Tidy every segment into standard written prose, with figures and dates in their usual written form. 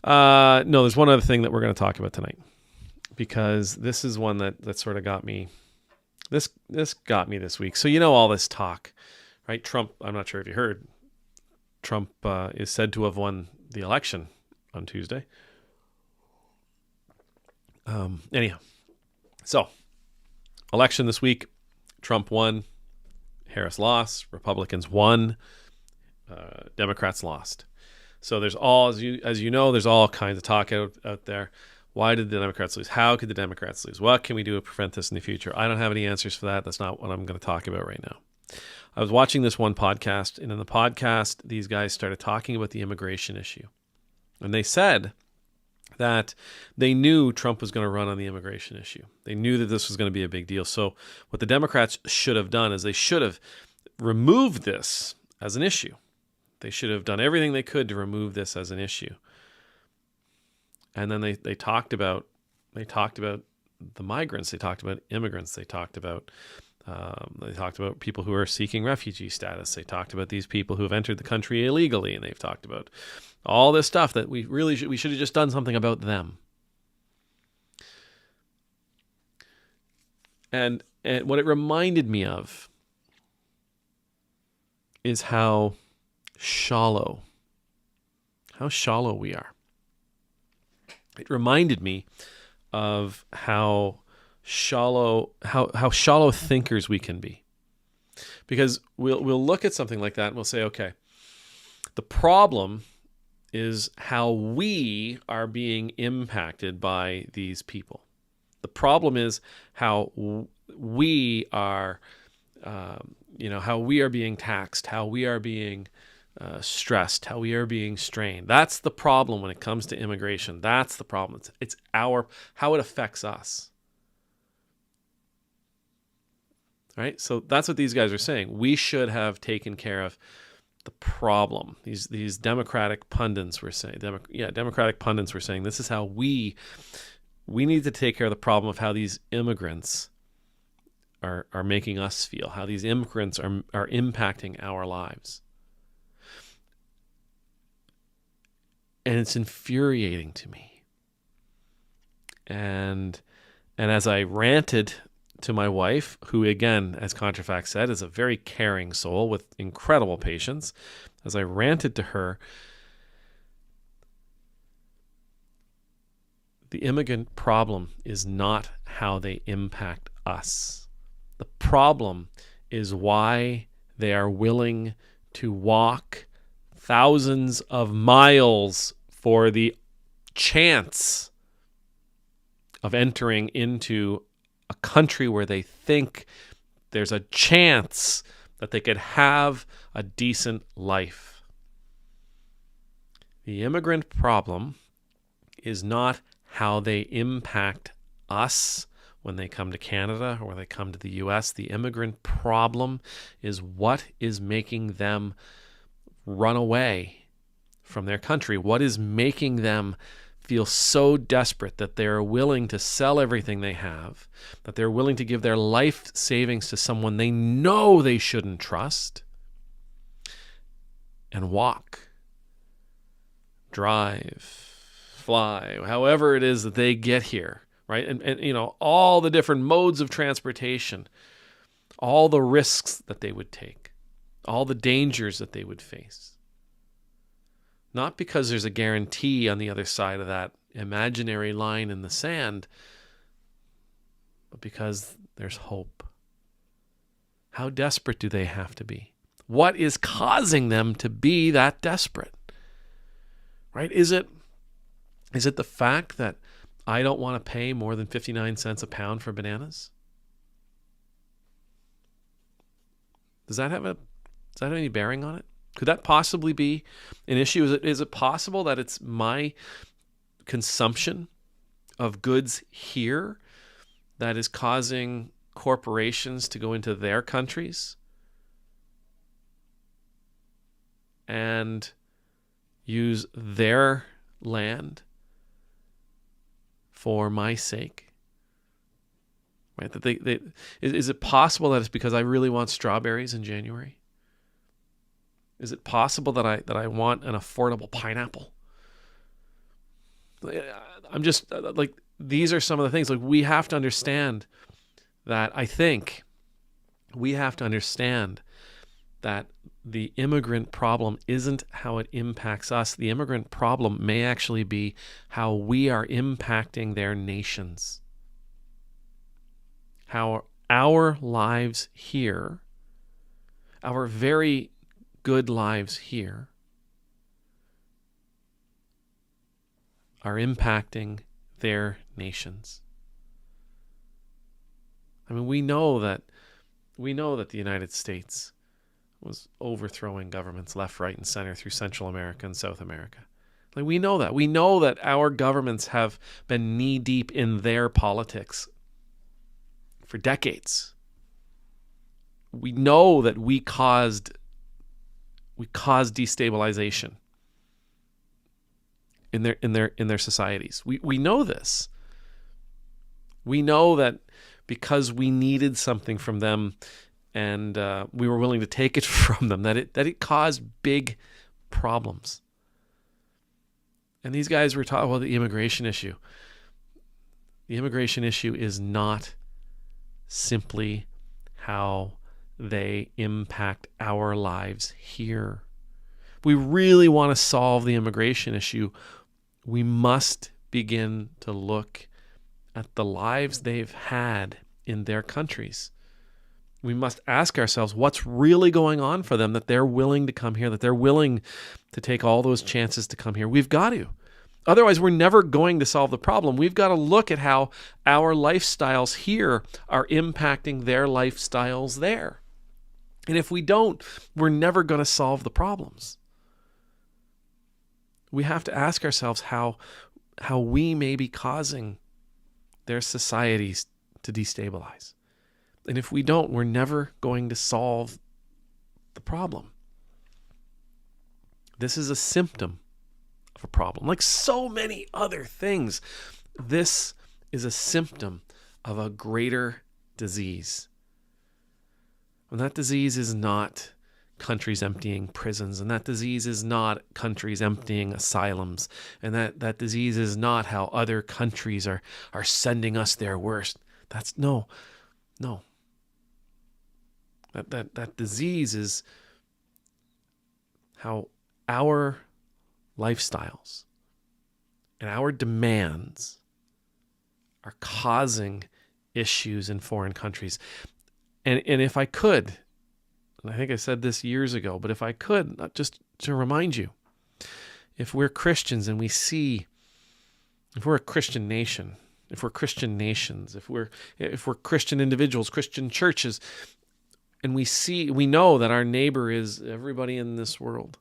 No, there's one other thing that we're going to talk about tonight, because this is one that sort of got me. This got me this week. So all this talk, right? Trump. I'm not sure if you heard. Trump is said to have won the election on Tuesday. Anyhow, so election this week. Trump won. Harris lost. Republicans won. Democrats lost. So there's all, as you know, there's all kinds of talk out there. Why did the Democrats lose? How could the Democrats lose? What can we do to prevent this in the future? I don't have any answers for that. That's not what I'm going to talk about right now. I was watching this one podcast, and in the podcast, these guys started talking about the immigration issue. And they said that they knew Trump was going to run on the immigration issue. They knew that this was going to be a big deal. So what the Democrats should have done is they should have removed this as an issue. They should have done everything they could to remove this as an issue. And then they talked about the migrants. They talked about immigrants. They talked about people who are seeking refugee status. They talked about these people who have entered the country illegally, and they've talked about all this stuff that we should have just done something about them. And what it reminded me of is how shallow we are. It reminded me of how shallow thinkers we can be. Because we'll look at something like that and we'll say, okay, the problem is how we are being impacted by these people. The problem is how we are, how we are being taxed, how we are being stressed, how we are being strained. That's the problem when it comes to immigration. That's the problem. It's how it affects us. Right? So that's what these guys are saying. We should have taken care of the problem. These Democratic pundits were saying, Democratic pundits were saying, this is how we need to take care of the problem of how these immigrants are making us feel, how these immigrants are impacting our lives. And it's infuriating to me. And as I ranted to my wife, who again, as Contrafact said, is a very caring soul with incredible patience, as I ranted to her, the immigrant problem is not how they impact us. The problem is why they are willing to walk thousands of miles for the chance of entering into a country where they think there's a chance that they could have a decent life. The immigrant problem is not how they impact us when they come to Canada or when they come to the U.S. The immigrant problem is what is making them run away from their country. What is making them feel so desperate that they're willing to sell everything they have, that they're willing to give their life savings to someone they know they shouldn't trust, and walk, drive, fly, however it is that they get here, right? And all the different modes of transportation, all the risks that they would take, all the dangers that they would face. Not because there's a guarantee on the other side of that imaginary line in the sand, but because there's hope. How desperate do they have to be? What is causing them to be that desperate? Right? Is it the fact that I don't want to pay more than 59 cents a pound for bananas? Does that have any bearing on it? Could that possibly be an issue? Is it possible that it's my consumption of goods here that is causing corporations to go into their countries and use their land for my sake? Right? That is it possible that it's because I really want strawberries in January? Is it possible that I want an affordable pineapple? I'm just like, these are some of the things, like, we have to understand that. I think we have to understand that the immigrant problem isn't how it impacts us. The immigrant problem may actually be how we are impacting their nations. How our lives here, our very good lives here, are impacting their nations. I mean, we know that the United States was overthrowing governments left, right, and center through Central America and South America. Like, we know that. We know that our governments have been knee-deep in their politics for decades. We know that we caused destabilization in their societies. We know this. We know that because we needed something from them, and we were willing to take it from them, that it caused big problems. And these guys were talking about the immigration issue. The immigration issue is not simply how they impact our lives here. We really want to solve the immigration issue. We must begin to look at the lives they've had in their countries. We must ask ourselves what's really going on for them, that they're willing to come here, that they're willing to take all those chances to come here. We've got to. Otherwise, we're never going to solve the problem. We've got to look at how our lifestyles here are impacting their lifestyles there. And if we don't, we're never going to solve the problems. We have to ask ourselves how we may be causing their societies to destabilize. And if we don't, we're never going to solve the problem. This is a symptom of a problem. Like so many other things, this is a symptom of a greater disease. And that disease is not countries emptying prisons, and that disease is not countries emptying asylums, and that disease is not how other countries are sending us their worst. That's no. That disease is how our lifestyles and our demands are causing issues in foreign countries. And if I could, and I think I said this years ago, but if I could, not just to remind you, if we're Christians and we see, if we're a Christian nation, if we're Christian nations, if we're Christian individuals, Christian churches, and we know that our neighbor is everybody in this world,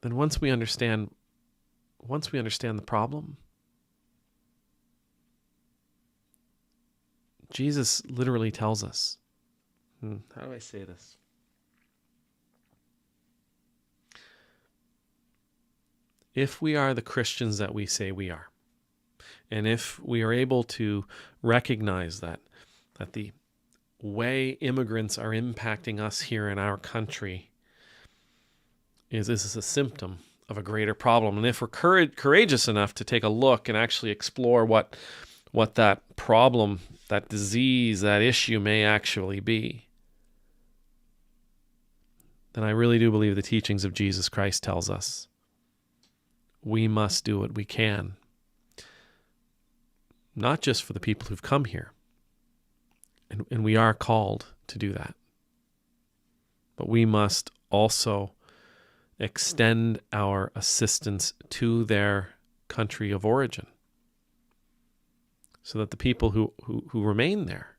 then once we understand the problem, Jesus literally tells us, how do I say this? If we are the Christians that we say we are, and if we are able to recognize that the way immigrants are impacting us here in our country is a symptom of a greater problem, and if we're courageous enough to take a look and actually explore what that problem, that disease, that issue may actually be, then I really do believe the teachings of Jesus Christ tells us we must do what we can, not just for the people who've come here, and we are called to do that, but we must also extend our assistance to their country of origin, so that the people who remain there,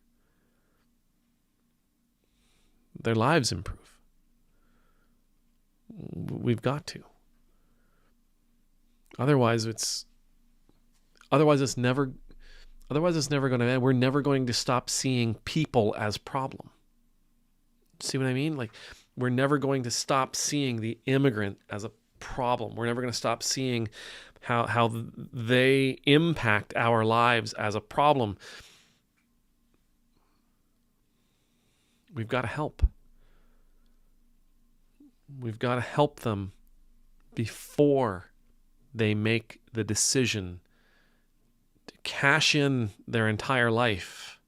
their lives improve. We've got to. Otherwise it's never going to end. We're never going to stop seeing people as problem. See what I mean? Like, we're never going to stop seeing the immigrant as a problem. We're never going to stop seeing how they impact our lives as a problem. We've got to help. We've got to help them before they make the decision to cash in their entire life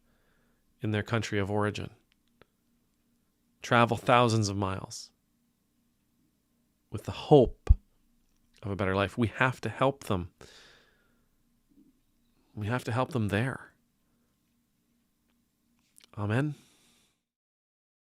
in their country of origin, travel thousands of miles with the hope of a better life. We have to help them. We have to help them there. Amen.